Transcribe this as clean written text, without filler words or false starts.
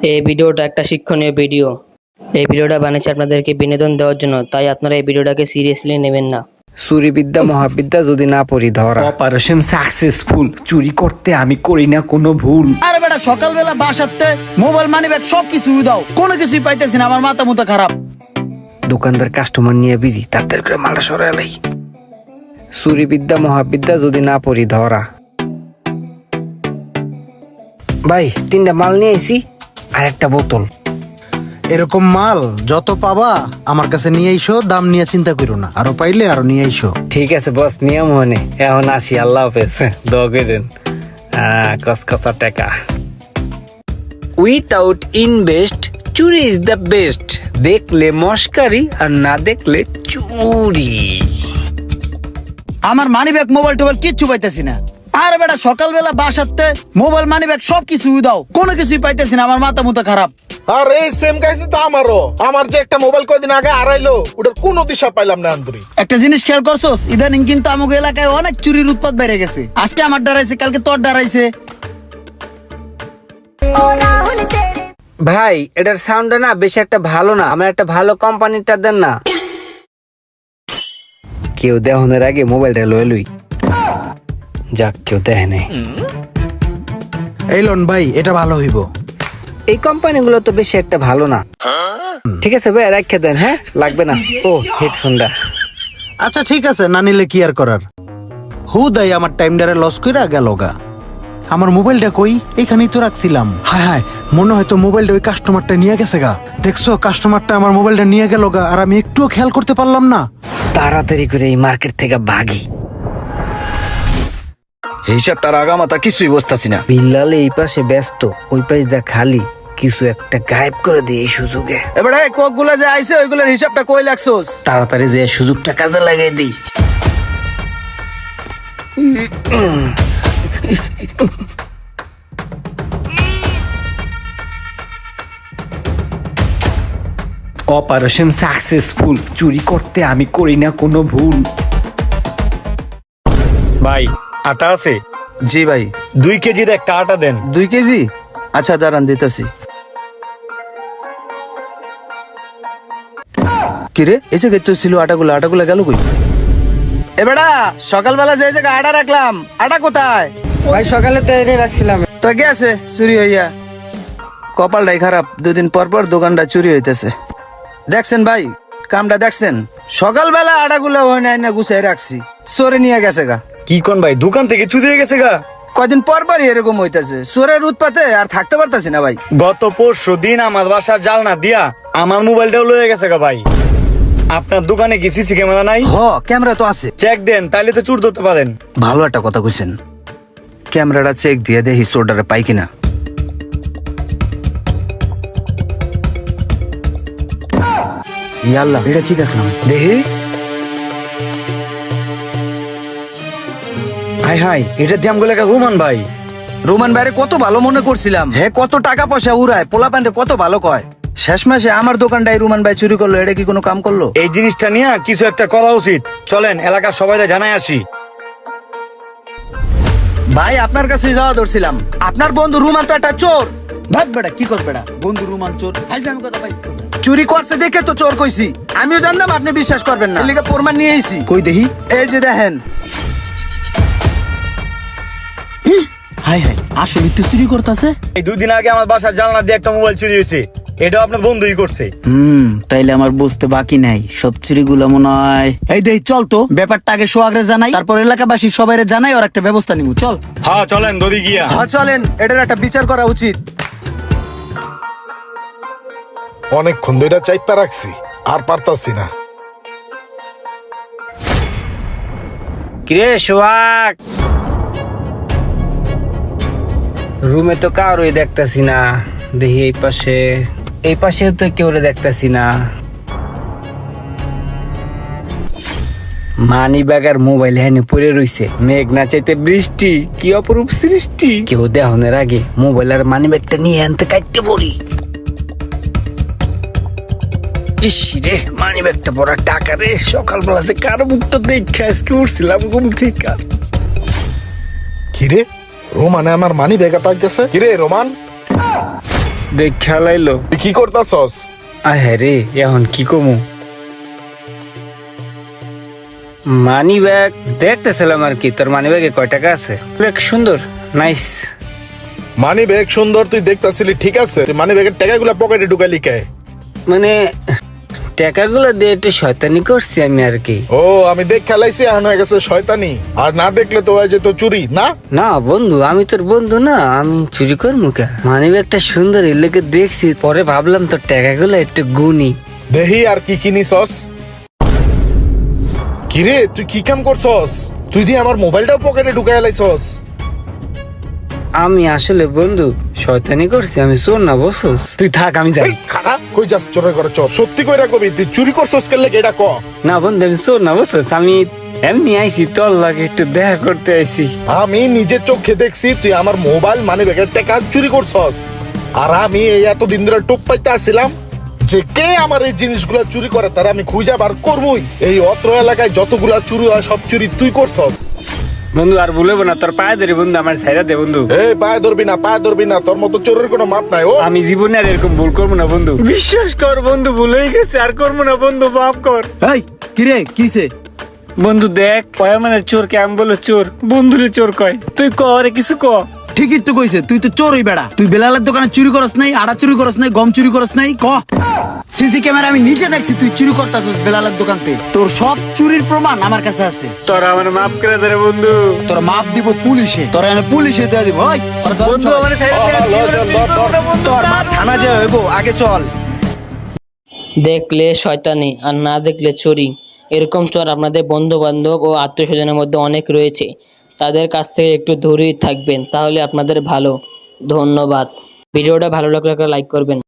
এই ভিডিওটা একটা শিক্ষণীয় ভিডিও। এই ভিডিওটা বানিয়েছি আপনাদেরকে বিনোদন দেওয়ার জন্য, তাই আপনারা এই ভিডিওটাকে সিরিয়াসলি নেবেন না। চুরিবিদ্যা মহাবিদ্যা যদি না পড়ি ধরা। Operation successful. চুরি করতে আমি করি না কোনো ভুল। আরে বেটা সকালবেলা বাসাতে মোবাইল মানিব্যাগ সবকিছু দাও, কোনো কিছুই পাইতেছি না, আমার মাথা মুথা খারাপ। দোকানদার কাস্টমার নিয়ে বিজি, তাড়াতাড়ি করে মালটা সরাই লাই। চুরিবিদ্যা মহাবিদ্যা যদি না পড়ি ধরা। ভাই 3টা মাল নিয়ে আইছি আর একটা বোতল। এরকম মাল যত পাবা আমার কাছে নিয়ে আইসো, দাম নিয়ে চিন্তা করো না, আরো পাইলে আরো নিয়ে আইসো। ঠিক আছে বস, নিয়ম হনে এখন আসি। আল্লাহ হাফেজ। দোয়া করেন। কসকসা টাকা। উইথাউট ইনভেস্ট চুরি ইজ দ্য বেস্ট। দেখলে মস্কারি আর না দেখলে চুরি। আমার মানিব্যাগ মোবাইল টোবাইল কিচ্ছু পাইতেছি না। আরে বেটা সকালবেলা বাসাতে মোবাইল মানিব্যাগ সবকিছু দাও, কোনো কিছুই পাইতেছি না, আমার মাথা মুথা খারাপ। আর এই সেম কাহিনী তো আমারও। আমার যে একটা মোবাইল কয়দিন আগে হারাইলো, ওটার কোনো দিশা পাইলাম না আন্তরিক। একটা জিনিস খেয়াল করছোস, ইদানিং কিন্তু আমাকে এলাকায় অনেক চুরির উৎপাত বেড়ে গেছে। আজকে আমার ডরাইছে, কালকে তোর ডরাইছে। ভাই এটার সাউন্ডটা না বেশি একটা ভালো না, আমার একটা ভালো কোম্পানিটা দেন না। কেউ দেহনের আগে মোবাইলটা লয়ে লই। যাক কেউ দেখে নাই। এই লোন ভাই, এটা ভালো হইব। এই কোম্পানিগুলো তো বেশি একটা ভালো না। ঠিক আছে ভাই রেখে দেন। হ্যাঁ লাগবে না। ও হেডফোনটা। আচ্ছা ঠিক আছে, না নিলে কি আর করার। হুদাই আমার টাইমটারে লস কইরা গেল গা। আমার মোবাইলটা কই? এখানেই তো রাখছিলাম। হায় হায়, মনে হয় তো মোবাইলটা ওই কাস্টমারটা নিয়ে গেছে গা। দেখছো কাস্টমারটা আমার মোবাইলটা নিয়ে গেল গা, আর আমি একটুও খেয়াল করতে পারলাম না। তাড়াতাড়ি করে এই মার্কেট থেকে ভাগি। হিসাবটার আগামাতা কিছুই বুঝতাছি না। বিল্লাল এই পাশে ব্যস্ত, ওই পাশ দা খালি। কিছু একটা গায়েব করে দিয়ে এই সুযোগে। এবারে কোক গুলা যে আইছে ওইগুলোর হিসাবটা কই লাগছোস? তাড়াতাড়ি যে সুযোগটা কাজে লাগাই দিই। Operation successful. চুরি করতে আমি করি না কোনো ভুল। ভাই আটা আছে? জি ভাই। 2 কেজির একটা আটা দেন। 2 কেজি? আচ্ছা দাঁড়ান দিতেছি। কিরে এই জায়গায় তো ছিল আটাগুলা, আটাগুলা গেল কই? এ বেটা সকালবেলা যে জায়গায় আটা রাখলাম, আটা কোথায়? ভাই সকালে তো এনে রাখছিলাম। তো গেছে চুরি হইয়া। কপালটাই খারাপ, 2 দিন পর পর দোকানটা চুরি হইতেছে। দেখছেন ভাই কামটা দেখছেন? সকালবেলা আটাগুলা হয় না গুছাই রাখছি, চোরে নিয়ে গেছে গা। কি কোন ভাই, দোকান থেকে চুরি হয়ে গেছে গা? কয়দিন পর পরই এরকম হইতেছে। চোরের উৎপাতে আর থাকতে পারতাছি না ভাই। গত পরশু দিন আমার বাসার জালনা দিয়া আমার মোবাইলটাও লয়ে গেছে গা ভাই। আপনার দোকানে কি সিসি ক্যামেরা নাই? হ ক্যামেরা তো আছে। চেক দেন, তাইলে তো চুর ধরতে পারেন। ভালো একটা কথা কইছেন, ক্যামেরাটা চেক দিয়ে দেখি চোরটারে পাই কিনা। ইয়াল্লাহ, এটা কি দেখলাম? দেখি। হাই হাই, এটা দিয়ে আমগুলো রোমান ভাই। রোমান ভাইরে কত ভালো মনে করছিলাম, হ্যাঁ কত টাকা পয়সা উড়ায়, পোলা প্যান্টে কত ভালো কয়। শেষ মাসে আমার দোকানটাই রোমান ভাই চুরি করলো। এটা কি কোনো কাম করলো? এই জিনিসটা নিয়ে কিছু একটা করা উচিত। চলেন এলাকার সবাই জানাই আসি। ভাই আপনার কাছে যাওয়া ধরছিলাম, আপনার বন্ধু রুমান তো একটা চোর। ভাগ বেটা কি কর বেটা, বন্ধু রুমান চোর, ফাইজলামি কথা পাইছ। চুরি করছে দেখে তো চোর কইছি। আমিও জানতাম আপনি বিশ্বাস করবেন না, এলিগা প্রমাণ নিয়ে আইছি। কই দেখি। এই যে দেখেন। হাই হাই, আসলে তুই চুরি করতেছে। এই 2 দিন আগে আমার বাসার জালনা দিয়ে একটা মোবাইল চুরি হয়েছে। এটাও আপনার বন্ধুই করছে। তাইলে আমার বুঝতে বাকি নাই, সব চুরিগুলো মনে হয়। এই দেই চল তো, ব্যাপারটা আগে সোহাগরে জানাই, তারপর এলাকাবাসী সবাইরে জানাই, আর একটা ব্যবস্থা নিব। চল। হ্যাঁ চলেন দড়ি গিয়া। হ্যাঁ চলেন, এটার একটা বিচার করা উচিত। অনেকক্ষণ ধরে চাইপা রাখছি, আর পারতাছি না। কিরে সোহাগ, রুমে তো কারোই দেখতাছি না। দেখি এই পাশে তো কেউ দেখতাছি না। মানি ব্যাগ আর মোবাইল হ্যানে পড়ে রইছে। মেঘ না চাইতে বৃষ্টি, কি অপরূপ সৃষ্টি। কেউ দেহনের আগে মোবাইল আর মানি ব্যাগটা নিয়ে আনতে কাটতে পড়ি। ইস রে, মানি ব্যাগটা বড় টাকা রে। সকালবেলা যে কারো মুখটা দেখে আজকে উঠছিলাম ঘুম থেকে। কিরে রোমানে আমার মানি ব্যাগটা পাইতেছে। কিরে রোমান, দেখ খেলাইলো। তুই কি করতাছস? আহে রে, এখন কি কমু? মানি ব্যাগ দেখতেছিলাম আর কি। তোর মানি ব্যাগে কয় টাকা আছে? ব্যাগ সুন্দর, নাইস। মানি ব্যাগ সুন্দর তুই দেখতাছিলি, ঠিক আছে, তুই মানি ব্যাগের টাকাগুলো পকেটে ঢুকাইলি কে? মানে টাকাগুলো দিয়ে একটু শয়তানি করছি আমি আর কি। ও, আমি দেখ খেলাইছি, এখন হয়ে গেছে শয়তানি। আর না দেখলে তো হয়ে যেত চুরি, না? না বন্ধু, আমি তোর বন্ধু না, আমি চুরি করবো কে? মানি ব্যাগটা সুন্দর, এর লেগে দেখছি, পরে ভাবলাম তোর টাকাগুলো একটু গুনি। দেহি আর কি কিনিছস? কিরে তুই কি কাম করছস? তুই দিয়ে আমার মোবাইলটাও পকেটে ঢুকাই লাইছস। আমি আসলে বন্ধু শয়তানি করছি, আমি চোর না, বসস। তুই থাক, আমি যাই। এই খারা, কই যাস চোরের ঘরে? চোর সত্যি কইরা কবি, তুই চুরি করছস কেন লাগে এটা ক। না বন্ধু, আমি চোর না, বসস। আমি এমনি আইছি, তোর লাগে একটু দেখা করতে আইছি। আমি নিজের চোখে দেখছি তুই আমার মোবাইল মানি ব্যাগের টাকা চুরি করছস। আর আমি এই এতদিন ধরে টোপ পাইতে আসছিলাম যে কে আমার এই জিনিসগুলো চুরি করে, তারা আমি খুঁজে বার করবই। এই অত্র এলাকায় যতগুলা চুরি হয় সব চুরি তুই করছস। বন্ধু আর ভুলবো না, তোর পায়ে ধরে বন্ধু, আমার ছাইরা দে বন্ধু। এই পায়ে ধরবি না, পায়ে ধরবি না, তোর মতো চোরের কোনো মাপ নাই। ও আমি জীবনে আর এরকম ভুল করবো না বন্ধু, বিশ্বাস কর বন্ধু, ভুল হয়ে গেছে, আর করবো না বন্ধু, মাফ কর। এই কিরে কিসে? বন্ধু দেখ, পয়ামানের চোর কে আমি বলো চোর, বন্ধুরে চোর কয়। তুই করে কিছু ক। ঠিকই তো কইছে, তুই তো চোরই বেড়া। তুই বেলালের দোকানে চুরি করস নাই, আড়া চুরি করস নাই, গম চুরি করস নাই, ক। সিসি ক্যামেরা আমি নিজে দেখছি তুই চুরি করতাছস বেলালের দোকানতে। তোর সব চুরির প্রমাণ আমার কাছে আছে। তোরা আমার মাফ করে দে রে বন্ধু। তোর মাপ দিব পুলিশে, তোর এনে পুলিশে দিয়ে দিব। ওই ওরা ধর বন্ধু সবাই। আমার ছাইরা দে, ল, চল, ধর, ধর। তোর মাপ থানা যে হইব, আগে চল। দেখলে শয়তানি আর না দেখলে চুরি। এরকম চোর আপনাদের বন্ধু বান্ধব ও আত্মীয় স্বজনের মধ্যে অনেক রয়েছে। তাদের কাছ থেকে একটু দূরেই থাকবেন, তাহলে আপনাদের ভালো। ধন্যবাদ। ভিডিওটা ভালো লাগলে একটা লাইক করবেন।